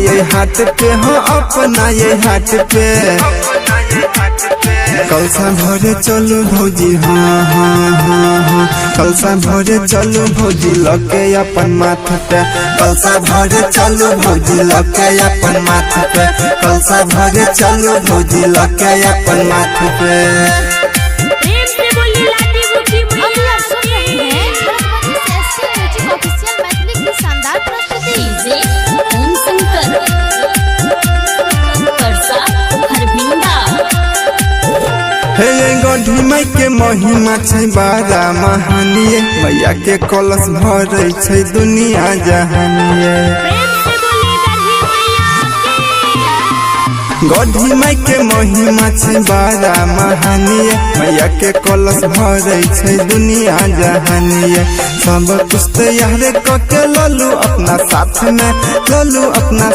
ये हाथ पे हो अपना ये हाथ पे कलसा भरे चलू भौजी हाँ हाँ हाँ हाँ कलसा भरे चलू भौजी लगे अपन माथ पे कलसा भरे चलू भौजी लगे अपन माथ पे कलसा भरे चलू भौजी लगे अपन माथ पे। गढ़ी माई के महिमा छै बारा महानिये मैया के कलश भरे छै दुनिया जहानिये। गढ़ी माई के महिमा छै बारा महानिये मैया के कलश भरे छै दुनिया जहानिये। सब कुछ तैयार करके ललू अपना साथ में ललू अपना